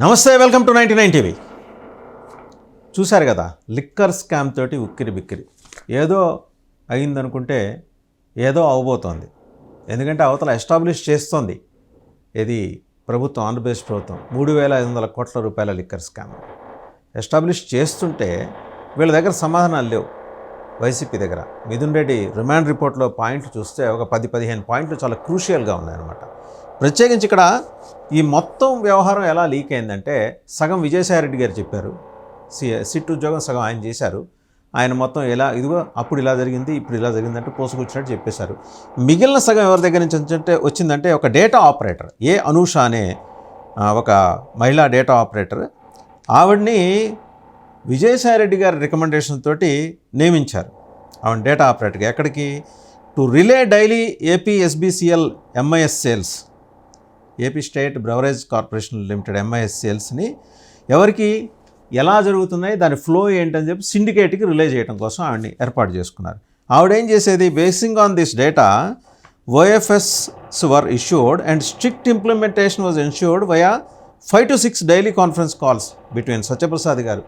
నమస్తే, welcome to 99 TV. చూశారు కదా, లిక్కర్ స్కామ్ తోటి ఉక్కిరి బిక్కిరి. ఏదో అయిందనుకుంటే ఏదో అవబోతోంది. ఎందుకంటే అవతల ఎస్టాబ్లిష్ చేస్తోంది ఇది ప్రభుత్వం, ఆంధ్రప్రదేశ్ ప్రభుత్వం 3,500 కోట్ల రూపాయల లిక్కర్ స్కామ్ ఎస్టాబ్లిష్ చేస్తుంటే వీళ్ళ దగ్గర సమాధానాలు లేవు. వైసీపీ దగ్గర మిథున్ రెడ్డి రిమాండ్ రిపోర్ట్లో పాయింట్లు చూస్తే ఒక 10-15 పాయింట్లు చాలా క్రూషియల్గా ఉన్నాయన్నమాట. ప్రత్యేకించి ఇక్కడ ఈ మొత్తం వ్యవహారం ఎలా లీక్ అయిందంటే, సగం విజయసాయిరెడ్డి గారు చెప్పారు, సిట్ ఉద్యోగం సగం ఆయన చేశారు. ఆయన మొత్తం ఎలా ఇదిగో అప్పుడు ఇలా జరిగింది, ఇప్పుడు ఇలా జరిగిందంటే పోసుకొచ్చినట్టు చెప్పేశారు. మిగిలిన సగం ఎవరి దగ్గర నుంచి వచ్చిందంటే ఒక డేటా ఆపరేటర్ అనూష అనే ఒక మహిళా డేటా ఆపరేటర్, ఆవిడ్ని విజయసాయిరెడ్డి గారి రికమెండేషన్ తోటి నియమించారు. ఆవిడ డేటా ఆపరేటర్గా ఎక్కడికి, to relay daily AP SBCL MIS sales, AP state beverage corporation limited MIS సేల్స్ని ఎవరికి ఎలా జరుగుతున్నాయి, దాని ఫ్లో ఏంటని చెప్పి సిండికేట్కి రిలే చేయడం కోసం ఆవిడని ఏర్పాటు చేసుకున్నారు. ఆవిడేం చేసేది, basing on this data OFS were issued and strict implementation was ensured via 5 to 6 daily conference calls between Satyaprasad గారు,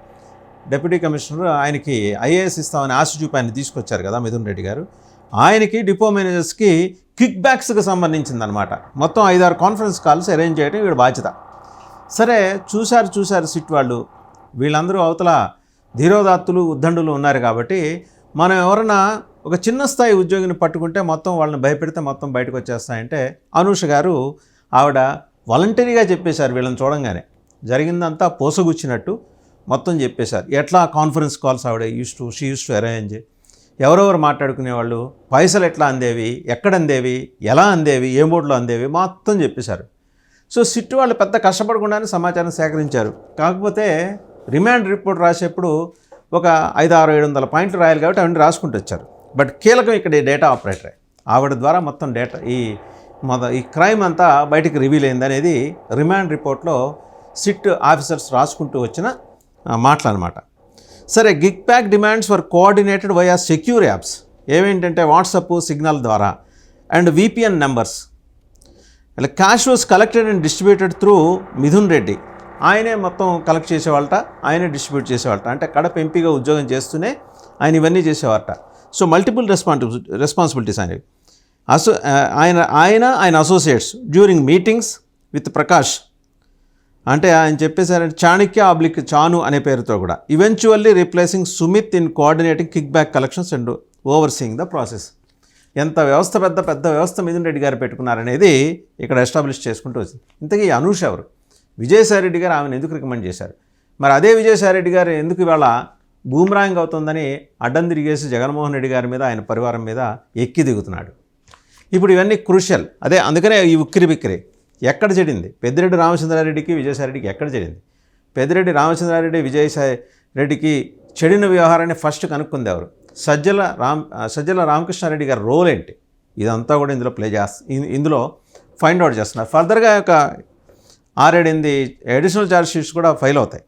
డిప్యూటీ కమిషనర్, ఆయనకి ఐఏఎస్ ఇస్తామని ఆశ చూపి ఆయన తీసుకొచ్చారు కదా మిథున్ రెడ్డి గారు, ఆయనకి డిపో మేనేజర్స్కి కిక్ బ్యాక్స్కి సంబంధించిందనమాట. మొత్తం 5-6 కాన్ఫరెన్స్ కాల్స్ అరేంజ్ చేయడం వీడి బాధ్యత. సరే చూశారు సిట్ వాళ్ళు, వీళ్ళందరూ అవతల ధీరోదాత్తులు ఉద్దండులు ఉన్నారు కాబట్టి మనం ఎవరన్నా ఒక చిన్న స్థాయి ఉద్యోగిని పట్టుకుంటే మొత్తం వాళ్ళని భయపెడితే మొత్తం బయటకు వచ్చేస్తాయంటే, అనూష గారు ఆవిడ వాలంటరీగా చెప్పేశారు. వీళ్ళని చూడంగానే జరిగిందంతా పోసగుచ్చినట్టు మొత్తం చెప్పేశారు. ఎట్లా కాన్ఫరెన్స్ కాల్స్ ఆవిడ షీ యూస్ టు అరేంజ్, ఎవరెవరు మాట్లాడుకునేవాళ్ళు, పైసలు ఎట్లా అందేవి, ఎక్కడ అందేవి, ఎలా అందేవి, ఏ మోడ్లో అందేవి మొత్తం చెప్పేశారు. సో సిట్ వాళ్ళు పెద్ద కష్టపడకుండానే సమాచారం సేకరించారు. కాకపోతే రిమాండ్ రిపోర్ట్ రాసేప్పుడు ఒక 500-600-700 పాయింట్లు రాయాలి కాబట్టి అవన్నీ రాసుకుంటూ వచ్చారు. బట్ కీలకం ఇక్కడ ఈ డేటా ఆపరేటరే, ఆవిడ ద్వారా మొత్తం డేటా ఈ క్రైమ్ అంతా బయటికి రివీల్ అయింది అనేది రిమాండ్ రిపోర్ట్లో సిట్ ఆఫీసర్స్ రాసుకుంటూ వచ్చిన మాటలన్నమాట. సరే, gig pack demands were coordinated via secure apps, ఏమేంటంటే వాట్సాప్, సిగ్నల్ ద్వారా అండ్ విపిఎన్ నెంబర్స్. ఇలా cash was collected and distributed through Mithun Reddy, ఆయనే మొత్తం కలెక్ట్ చేసేవాళ్ళట, ఆయనే డిస్ట్రిబ్యూట్ చేసేవాళ్ళట. అంటే కడప ఎంపీగా ఉద్యోగం చేస్తూనే ఆయన ఇవన్నీ చేసేవారట. సో మల్టిపుల్ రెస్పాన్సిబిలిటీస్ ఆయనవి. ఆయన associates during meetings with Prakash, అంటే ఆయన చెప్పేశారంటే చాణక్య ఆబ్లిక్ చాను అనే పేరుతో కూడా, eventually replacing Sumit in coordinating kick back collections and overseeing the process. ఎంత పెద్ద వ్యవస్థ మిథున్ రెడ్డి గారు పెట్టుకున్నారనేది ఇక్కడ ఎస్టాబ్లిష్ చేసుకుంటూ వచ్చింది. ఇంతకీ అనూష ఎవరు, విజయసాయిరెడ్డి గారు ఆమెను ఎందుకు రికమెండ్ చేశారు, మరి అదే విజయసాయిరెడ్డి గారు ఎందుకు ఇవాళ బూమ్రాంగ్ అవుతుందని అడ్డం తిరిగేసి జగన్మోహన్ రెడ్డి గారి మీద, ఆయన పరివారం మీద ఎక్కి దిగుతున్నాడు. ఇప్పుడు ఇవన్నీ క్రూషియల్. అందుకనే ఈ ఉక్కిరి బిక్కిరి ఎక్కడ చెడింది, పెద్దిరెడ్డి రామచంద్రారెడ్డికి విజయసాయిరెడ్డికి ఎక్కడ చెడింది. పెద్దిరెడ్డి రామచంద్రారెడ్డి విజయసాయిరెడ్డికి చెడిన వ్యవహారాన్ని ఫస్ట్ కనుక్కుంది ఎవరు, సజ్జల రామకృష్ణారెడ్డి గారి రోల్ ఏంటి, ఇదంతా కూడా ఇందులో ఇందులో ఫైండ్ అవుట్ చేస్తున్నారు. ఫర్దర్గా ఒక 6-8 అడిషనల్ ఛార్జ్ షీట్స్ కూడా ఫైల్ అవుతాయి,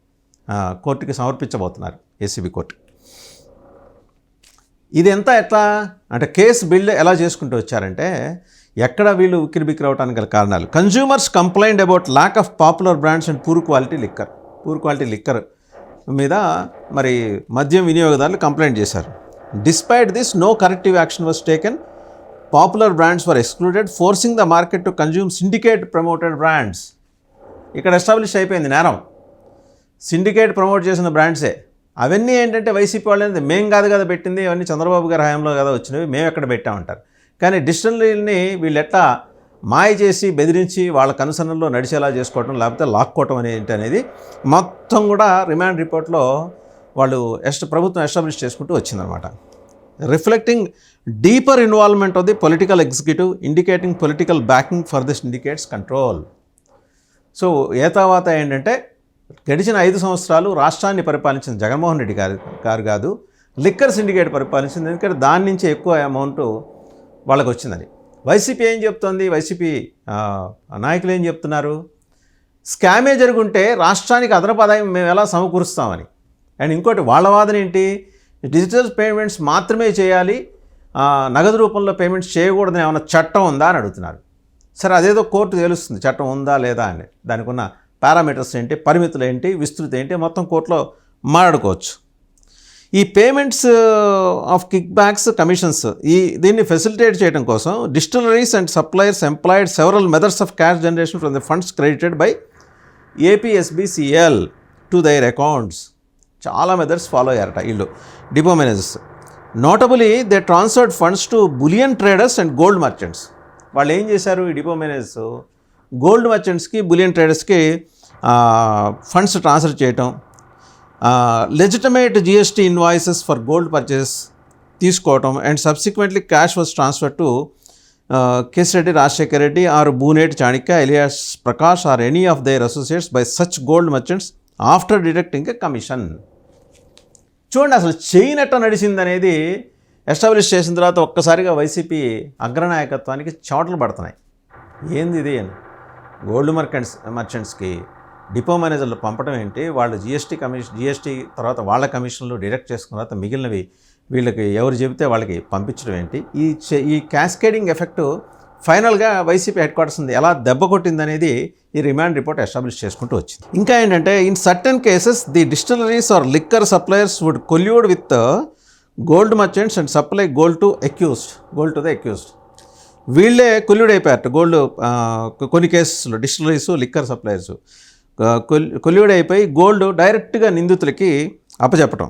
కోర్టుకి సమర్పించబోతున్నారు, ఏసీబీ కోర్టు. ఇదంతా ఎట్లా అంటే కేసు బిల్డ్ ఎలా చేసుకుంటూ వచ్చారంటే, ఎక్కడ వీళ్ళు ఉక్కిరి బిక్కిరి అవడానికి గల కారణాలు. Consumers complaint about lack of popular brands and poor quality liquor మీద మరి మద్యం వినియోగదారులు కంప్లైంట్ చేశారు. Despite this no corrective action was taken, popular brands were excluded, forcing the market to consume syndicate promoted brands. ఇక్కడ establish అయిపోయింది నేరం, syndicate promote చేసిన బ్రాండ్సే. అవన్నీ ఏంటంటే వైసీపీ వాళ్ళు అనేది మేం కాదు కదా పెట్టింది, అవన్నీ చంద్రబాబు గారి హయాంలో కదా వచ్చినవి, మేము ఎక్కడ పెట్టామంటారు. కానీ డిస్టిలరీని వీళ్ళు ఎట్లా మాయ చేసి బెదిరించి వాళ్ళ కనుసన్నల్లో నడిచేలా చేసుకోవటం, లేకపోతే లాక్కోవటం అనేది మొత్తం కూడా రిమాండ్ రిపోర్ట్లో వాళ్ళు ప్రభుత్వం ఎస్టాబ్లిష్ చేసుకుంటూ వచ్చిందనమాట. Reflecting deeper involvement of the political executive indicating political backing for this indicates control. So తర్వాత ఏంటంటే, గడిచిన 5 సంవత్సరాలు రాష్ట్రాన్ని పరిపాలించిన జగన్మోహన్ రెడ్డి గారు కాదు, లిక్కర్ సిండికేట్ పరిపాలించింది. ఎందుకంటే దాని నుంచి ఎక్కువ అమౌంట్ వాళ్ళకి వచ్చిందని. వైసీపీ ఏం చెప్తోంది, వైసీపీ నాయకులు ఏం చెప్తున్నారు, స్కామే జరుగుంటే రాష్ట్రానికి అదనపు ఆదాయం మేము ఎలా సమకూరుస్తామని. అండ్ ఇంకోటి వాళ్ళ వాదన ఏంటి, డిజిటల్ పేమెంట్స్ మాత్రమే చేయాలి, నగదు రూపంలో పేమెంట్స్ చేయకూడదని ఏమైనా చట్టం ఉందా అని అడుగుతున్నారు. సరే, అదేదో కోర్టు తెలుస్తుంది చట్టం ఉందా లేదా అని, దానికి ఉన్న పారామీటర్స్ ఏంటి, పరిమితులు ఏంటి, విస్తృతి ఏంటి, మొత్తం కోర్టులో మాట్లాడుకోవచ్చు. ఈ payments of kickbacks, commissions దీన్ని ఫెసిలిటేట్ చేయడం కోసం distilleries and suppliers employed several methods of cash generation from the funds credited by APSBCL to their accounts. చాలా మెథడ్స్ ఫాలో అయ్యారట వీళ్ళు depot managers. Notably they transferred funds to bullion traders and gold merchants. వాళ్ళు ఏం చేశారు, ఈ depot managers gold మర్చెంట్స్కి, bullion ట్రేడర్స్కి funds transfer చేయటం, legitimate GST invoices for gold purchase తీసుకోవటం, and subsequently cash was transfer to Kesireddy Rajasekhar Reddy or Booneti Chanikya alias Prakash or any of their associates by such gold merchants after deducting a commission. చూడండి, అసలు chain ఎట్ట నడిచింది అనేది establish చేసిన తర్వాత ఒక్కసారిగా వైసీపీ అగ్రనాయకత్వానికి చెమటలు పడుతున్నాయి. ఏంది ఇది అని గోల్డ్ మర్చెంట్స్కి డిపో మేనేజర్లు పంపడం ఏంటి, వాళ్ళు జిఎస్టీ తర్వాత వాళ్ళ కమిషన్లు డిడక్ట్ చేసుకున్న తర్వాత మిగిలినవి వీళ్ళకి ఎవరు చెబితే వాళ్ళకి పంపించడం ఏంటి, ఈ క్యాస్కేడింగ్ ఎఫెక్టు ఫైనల్గా వైసీపీ హెడ్ క్వార్టర్స్ ఉంది ఎలా దెబ్బ కొట్టిందనేది ఈ రిమాండ్ రిపోర్ట్ ఎస్టాబ్లిష్ చేసుకుంటూ వచ్చింది. ఇంకా ఏంటంటే, in certain cases the distilleries or liquor suppliers would collude with gold merchants and supply gold to the accused. వీళ్ళే కొల్యూడ్ అయిపోయారు. గోల్డ్ కొన్ని కేసెస్లో డిస్టిలరీస్, లిక్కర్ సప్లయర్స్ కొల్యూడ్ అయిపోయి గోల్డ్ డైరెక్ట్గా నిందితులకి అప్పచెప్పటం.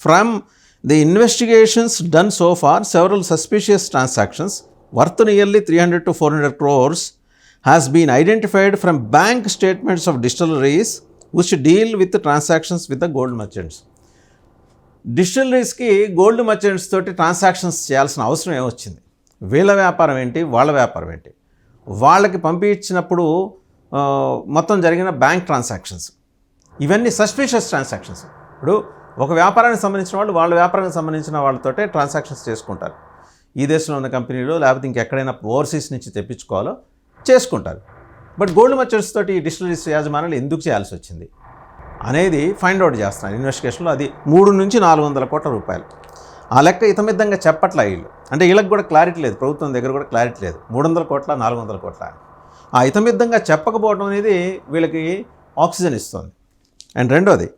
From the investigations done so far several suspicious transactions worth nearly 300 to 400 crores has been identified from bank statements of distilleries which deal with the transactions with the gold merchants. డిస్టిలరీస్కి gold merchants తోటి transactions చేయాల్సిన అవసరం ఏమొచ్చింది? వీళ్ళ వ్యాపారం ఏంటి, వాళ్ళ వ్యాపారం ఏంటి, వాళ్ళకి పంపించినప్పుడు మొత్తం జరిగిన బ్యాంక్ ట్రాన్సాక్షన్స్, ఇవన్నీ సస్పిషియస్ ట్రాన్సాక్షన్స్. ఇప్పుడు ఒక వ్యాపారానికి సంబంధించిన వాళ్ళు వాళ్ళ వ్యాపారానికి సంబంధించిన వాళ్ళతోటే ట్రాన్సాక్షన్స్ చేసుకుంటారు. ఈ దేశంలో ఉన్న కంపెనీలో లేకపోతే ఇంకెక్కడైనా ఓవర్సీస్ నుంచి తెప్పించుకోవాలో చేసుకుంటారు. బట్ గోల్డ్ మర్చెంట్స్ తోటి ఈ డిస్టిలరీస్ యాజమాన్యాలు ఎందుకు చేయాల్సి వచ్చింది అనేది ఫైండ్ అవుట్ చేస్తున్నారు ఇన్వెస్టిగేషన్లో. అది 300 నుంచి 400 కోట్ల రూపాయలు. ఆ లెక్క ఇతమిద్దంగా చెప్పట్లా వీళ్ళు. అంటే వీళ్ళకి కూడా క్లారిటీ లేదు, ప్రభుత్వం దగ్గర కూడా క్లారిటీ లేదు 300 కోట్ల 400 కోట్ల అని. ఆ ఇతమిద్దంగా చెప్పకపోవడం అనేది వీళ్ళకి ఆక్సిజన్ ఇస్తుంది. అండ్ రెండోది,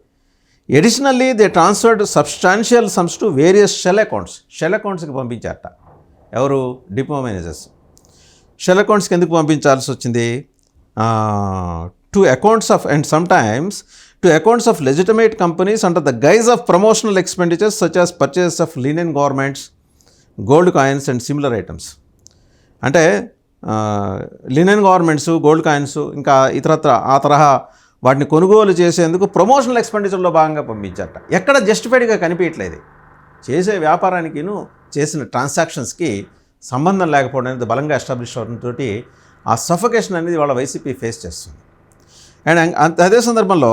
additionally they transferred substantial sums to various shell అకౌంట్స్కి పంపించారట. ఎవరు? Depot managers. షెల్ అకౌంట్స్కి ఎందుకు పంపించాల్సి వచ్చింది? To accounts of and sometimes to accounts of legitimate companies under the guise of promotional expenditures such as purchase of linen garments, gold coins and similar items. అంటే linen garments, gold coins, ఇంకా ఇతరత్ర ఆ తరహా వాటిని కొనుగోలు చేసేందుకు promotional ఎక్స్పెండిచర్లో భాగంగా పంపించారట. ఎక్కడ జస్టిఫైడ్గా కనిపించట్లేదు. చేసే వ్యాపారానికిను చేసిన ట్రాన్సాక్షన్స్కి సంబంధం లేకపోవడం అనేది బలంగా ఎస్టాబ్లిష్ అవడంతో ఆ సఫకేషన్ అనేది వాళ్ళ వైసీపీ ఫేస్ చేస్తుంది. అండ్ అదే సందర్భంలో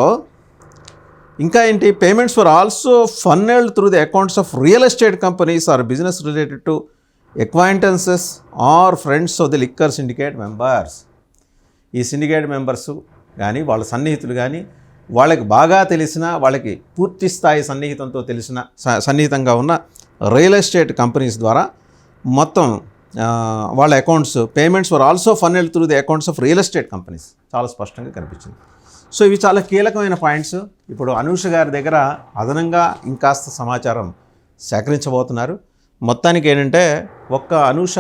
ఇంకా ఏంటి, payments for also funnelled through the accounts of real estate companies or business related to acquaintances or friends of the liquor syndicate members. ఈ సిండికేట్ మెంబర్స్ కానీ వాళ్ళ సన్నిహితులు కానీ వాళ్ళకి బాగా తెలిసిన, వాళ్ళకి పూర్తి స్థాయి సన్నిహితంతో సన్నిహితంగా ఉన్న రియల్ ఎస్టేట్ కంపెనీస్ ద్వారా మొత్తం వాళ్ళ accounts payments were also funnelled through the accounts of real estate companies చాలా స్పష్టంగా కనిపించింది. సో ఇవి చాలా కీలకమైన పాయింట్స్. ఇప్పుడు అనూష గారి దగ్గర అదనంగా ఇంకాస్త సమాచారం సేకరించబోతున్నారు. మొత్తానికి ఏంటంటే, ఒక్క అనూష,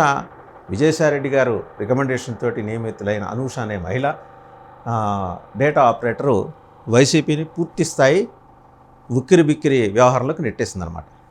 విజయసాయిరెడ్డి గారు రికమెండేషన్ తోటి నియమితులైన అనూష అనే మహిళ డేటా ఆపరేటరు వైసీపీని పూర్తి స్థాయి ఉక్కిరి బిక్కిరి వ్యవహారంలోకి నెట్టేసిందనమాట.